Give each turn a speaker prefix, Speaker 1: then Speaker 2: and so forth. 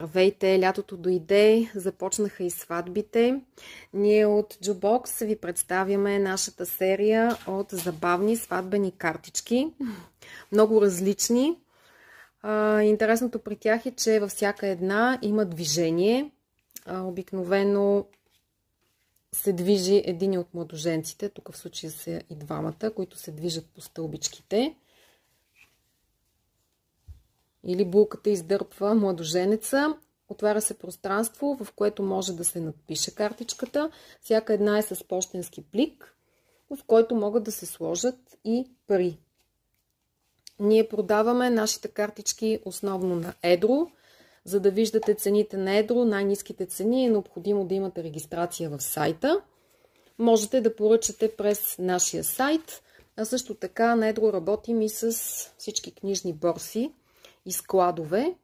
Speaker 1: Здравейте, лятото дойде, започнаха и сватбите. Ние от Jukebox ви представяме нашата серия от забавни сватбени картички. Много различни. Интересното при тях е, че във всяка една има движение. Обикновено се движи един от младоженците, тук в случая са и двамата, които се движат по стълбичките. Или булката издърпва младоженеца. Отваря се пространство, в което може да се надпише картичката. Всяка една е с пощенски плик, в който могат да се сложат и пари. Ние продаваме нашите картички основно на едро. За да виждате цените на едро, най-ниските цени, е необходимо да имате регистрация в сайта. Можете да поръчате през нашия сайт, а също така на едро работим и с всички книжни борси и складове.